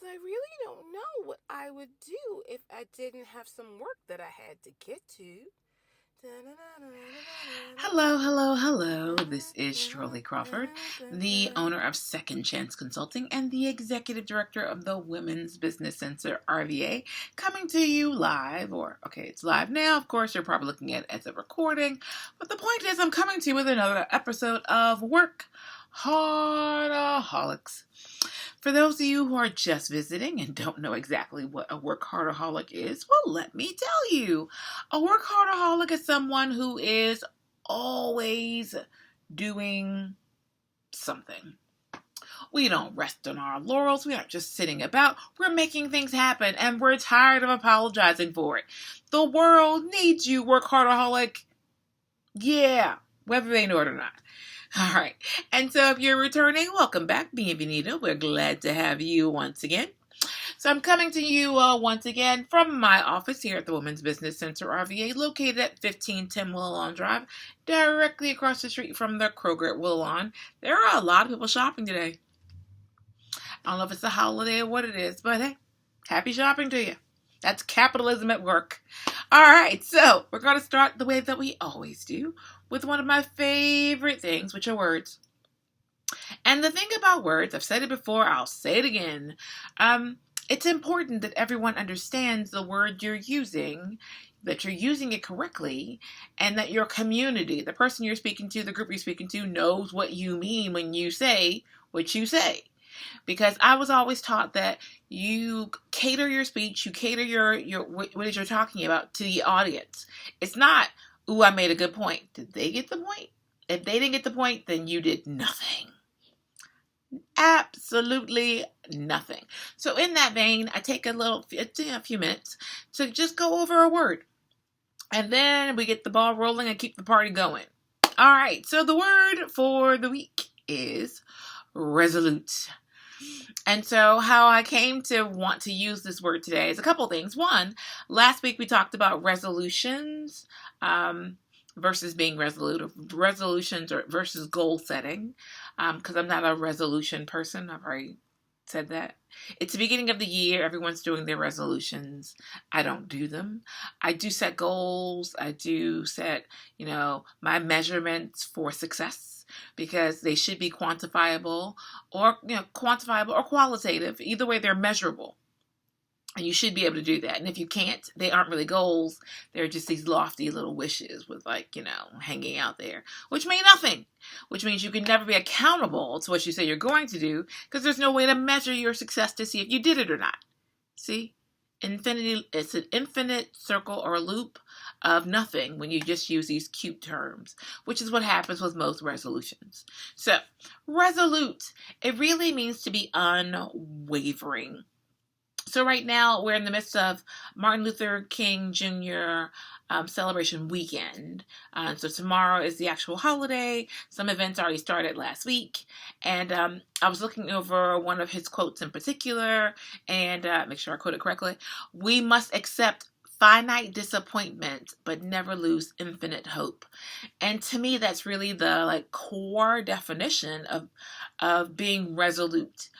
I really don't know what I would do if I didn't have some work that I had to get to. Hello, hello, hello. This is Shirley Crawford, the owner of Second Chance Consulting and the executive director of the Women's Business Center, RVA, coming to you live, it's live now. Of course, you're probably looking at it as a recording, but the point is I'm coming to you with another episode of WorkHardAholics. For those of you who are just visiting and don't know exactly what a workaholic is, well, let me tell you. A workaholic is someone who is always doing something. We don't rest on our laurels. We aren't just sitting about. We're making things happen, and we're tired of apologizing for it. The world needs you, workaholic. Yeah, whether they know it or not. All right. And so if you're returning, welcome back. Bienvenido. We're glad to have you once again. So I'm coming to you once again from my office here at the Women's Business Center, RVA, located at 1510 Willowlawn Drive, directly across the street from the Kroger at Willowlawn. There are a lot of people shopping today. I don't know if it's a holiday or what it is, but hey, happy shopping to you. That's capitalism at work. All right, so we're going to start the way that we always do with one of my favorite things, which are words. And the thing about words, I've said it before, I'll say it again. It's important that everyone understands the word you're using, that you're using it correctly, and that your community, the person you're speaking to, the group you're speaking to, knows what you mean when you say what you say. Because I was always taught that you cater your speech, you cater your what it is you're talking about to the audience. It's not, ooh, I made a good point. Did they get the point? If they didn't get the point, then you did nothing. Absolutely nothing. So in that vein, I take a few minutes to just go over a word. And then we get the ball rolling and keep the party going. All right, so the word for the week is resolute. And so how I came to want to use this word today is a couple things. One, last week we talked about resolutions versus being resolute, or resolutions versus goal setting, because I'm not a resolution person. I've already said that. It's the beginning of the year. Everyone's doing their resolutions. I don't do them. I do set goals. I do set, my measurements for success, because they should be quantifiable or qualitative. Either way, they're measurable. And you should be able to do that. And if you can't, they aren't really goals. They're just these lofty little wishes with hanging out there, which mean nothing, which means you can never be accountable to what you say you're going to do, because there's no way to measure your success to see if you did it or not. See? Infinity, it's an infinite circle or a loop of nothing when you just use these cute terms, which is what happens with most resolutions. So, resolute, it really means to be unwavering. So right now we're in the midst of Martin Luther King Jr. Celebration weekend. So tomorrow is the actual holiday. Some events already started last week. And I was looking over one of his quotes in particular, and make sure I quote it correctly. We must accept finite disappointment, but never lose infinite hope. And to me, that's really the core definition of being resolute.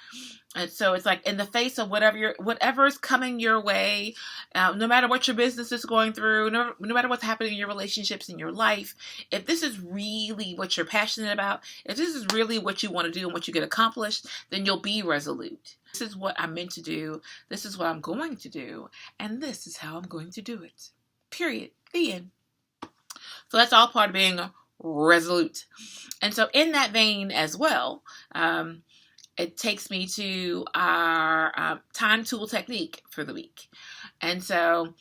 And so it's like, in the face of whatever is coming your way, no matter what your business is going through, no matter what's happening in your relationships, in your life, if this is really what you're passionate about, if this is really what you want to do and what you get accomplished, then you'll be resolute. This is what I'm meant to do. This is what I'm going to do. And this is how I'm going to do it. Period. The end. So that's all part of being resolute. And so in that vein as well, it takes me to our time tool technique for the week. And so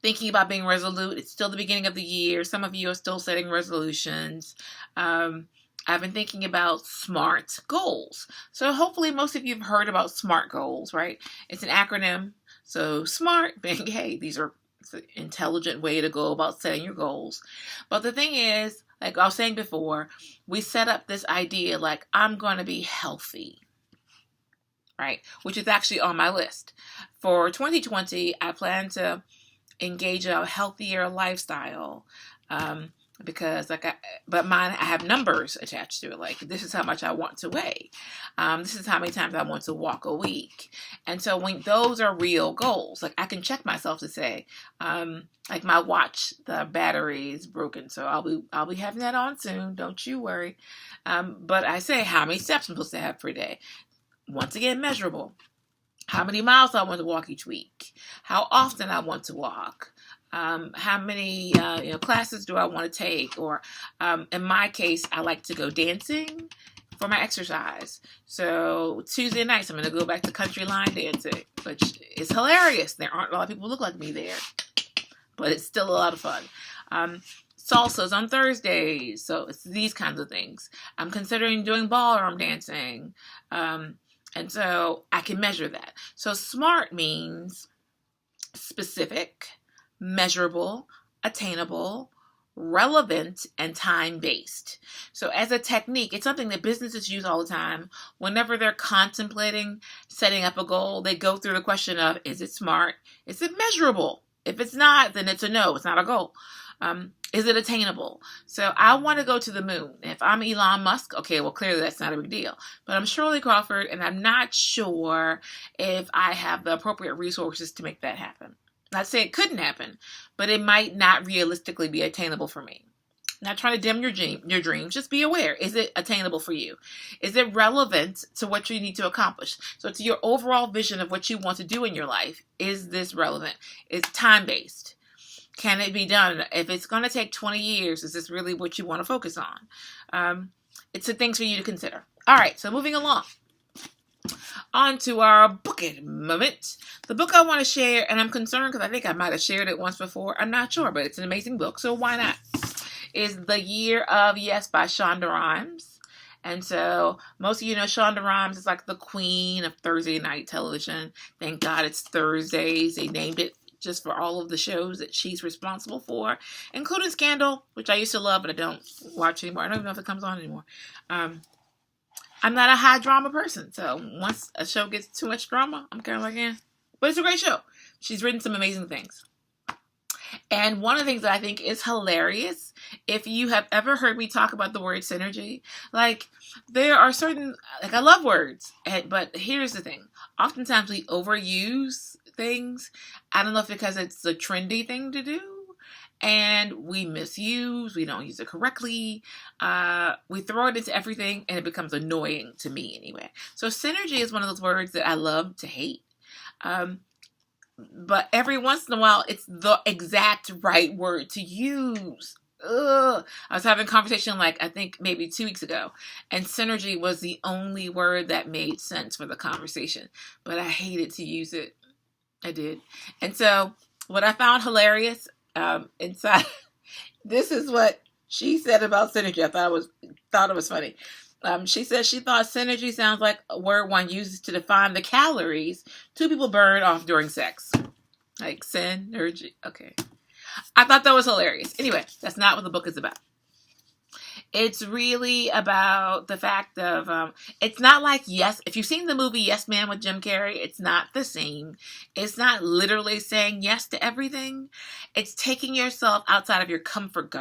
thinking about being resolute, it's still the beginning of the year. Some of you are still setting resolutions. I've been thinking about SMART goals. So hopefully most of you have heard about SMART goals, right? It's an acronym. So SMART being, hey, it's an intelligent way to go about setting your goals. But the thing is, like I was saying before, we set up this idea I'm going to be healthy, right? Which is actually on my list. For 2020, I plan to engage a healthier lifestyle. because but mine, I have numbers attached to it. Like, this is how much I want to weigh. This is how many times I want to walk a week. And so when those are real goals, like I can check myself to say, like my watch, the battery is broken, so I'll be having that on soon. Don't you worry. But I say how many steps I'm supposed to have per day. Once again, measurable. How many miles I want to walk each week. How often I want to walk. How many classes do I want to take? Or in my case, I like to go dancing for my exercise. So Tuesday nights, I'm going to go back to country line dancing, which is hilarious. There aren't a lot of people who look like me there, but it's still a lot of fun. Salsas on Thursdays. So it's these kinds of things. I'm considering doing ballroom dancing. And so I can measure that. So SMART means specific, measurable, attainable, relevant, and time-based. So as a technique, it's something that businesses use all the time. Whenever they're contemplating setting up a goal, they go through the question of, is it SMART? Is it measurable? If it's not, then it's a no. It's not a goal. Is it attainable? So I want to go to the moon. If I'm Elon Musk, okay, well, clearly that's not a big deal. But I'm Shirley Crawford, and I'm not sure if I have the appropriate resources to make that happen. Not say it couldn't happen, but it might not realistically be attainable for me. Not trying to dim your dreams. Just be aware. Is it attainable for you? Is it relevant to what you need to accomplish? So to your overall vision of what you want to do in your life, is this relevant? It's time-based. Can it be done? If it's going to take 20 years, is this really what you want to focus on? It's the things for you to consider. All right, so moving along. On to our book it moment. The book I want to share, and I'm concerned because I think I might have shared it once before. I'm not sure, but it's an amazing book, so why not? Is The Year of Yes by Shonda Rhimes. And so most of you know Shonda Rhimes is like the queen of Thursday night television. Thank God it's Thursdays. They named it just for all of the shows that she's responsible for, including Scandal, which I used to love, but I don't watch anymore. I don't even know if it comes on anymore. I'm not a high drama person, so once a show gets too much drama, I'm kind of like, eh. But it's a great show. She's written some amazing things. And one of the things that I think is hilarious, if you have ever heard me talk about the word synergy, like there are certain, like I love words, but here's the thing. Oftentimes we overuse things. I don't know if because it's a trendy thing to do, and we misuse, we don't use it correctly, we throw it into everything, and it becomes annoying to me anyway. So synergy is one of those words that I love to hate. But every once in a while, it's the exact right word to use. Ugh. I was having a conversation like, I think maybe 2 weeks ago, and synergy was the only word that made sense for the conversation, but I hated to use it. I did. And so what I found hilarious inside, this is what she said about synergy. I thought it was funny. She said she thought synergy sounds like a word one uses to define the calories two people burn off during sex. Like synergy. Okay. I thought that was hilarious. Anyway, that's not what the book is about. It's really about the fact of, it's not like yes. If you've seen the movie Yes Man with Jim Carrey, it's not the same. It's not literally saying yes to everything. It's taking yourself outside of your comfort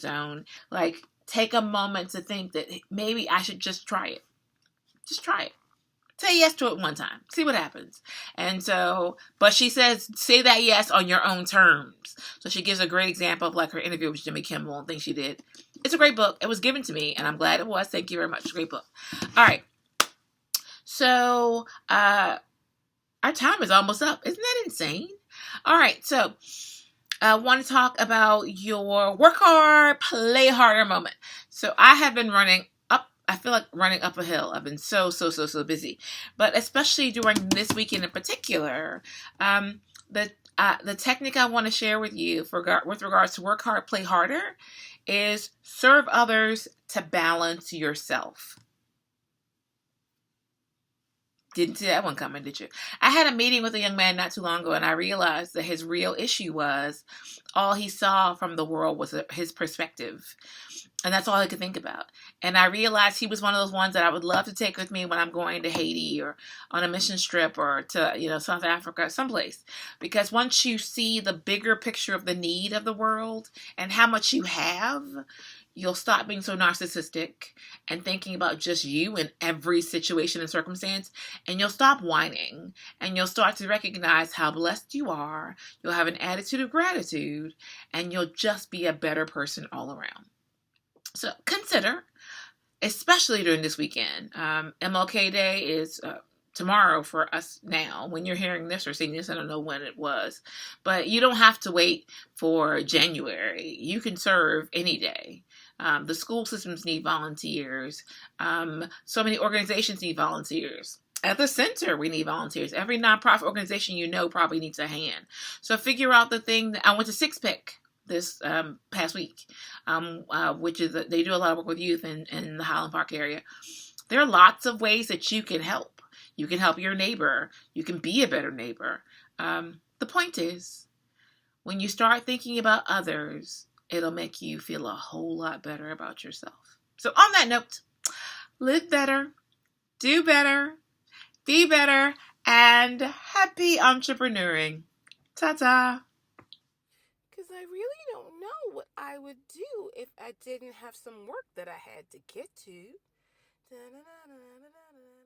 zone. Like, take a moment to think that maybe I should just try it. Just try it. Say yes to it one time. See what happens. And so, but she says, say that yes on your own terms. So she gives a great example of like her interview with Jimmy Kimmel and things she did. It's a great book. It was given to me and I'm glad it was. Thank you very much. Great book. All right. So, our time is almost up. Isn't that insane? All right. So, I want to talk about your work hard, play harder moment. So I have been running up. I feel like running up a hill. I've been so busy, but especially during this weekend in particular, the technique I want to share with you with regards to work hard, play harder is serve others to balance yourself. Didn't see that one coming, did you? I had a meeting with a young man not too long ago, and I realized that his real issue was all he saw from the world was his perspective. And that's all I could think about. And I realized he was one of those ones that I would love to take with me when I'm going to Haiti or on a mission trip or to, South Africa, someplace. Because once you see the bigger picture of the need of the world and how much you have, you'll stop being so narcissistic and thinking about just you in every situation and circumstance. And you'll stop whining and you'll start to recognize how blessed you are. You'll have an attitude of gratitude and you'll just be a better person all around. So consider, especially during this weekend, MLK Day is tomorrow for us now. When you're hearing this or seeing this, I don't know when it was, but you don't have to wait for January. You can serve any day. The school systems need volunteers. So many organizations need volunteers. At the center, we need volunteers. Every nonprofit organization probably needs a hand. So figure out the thing. I went to Six Pick this past week, which is they do a lot of work with youth in the Highland Park area. There are lots of ways that you can help. You can help your neighbor. You can be a better neighbor. The point is, when you start thinking about others, it'll make you feel a whole lot better about yourself. So on that note, live better, do better, be better, and happy entrepreneuring. Ta-ta! Because I really don't know what I would do if I didn't have some work that I had to get to. Da-da-da-da-da-da-da.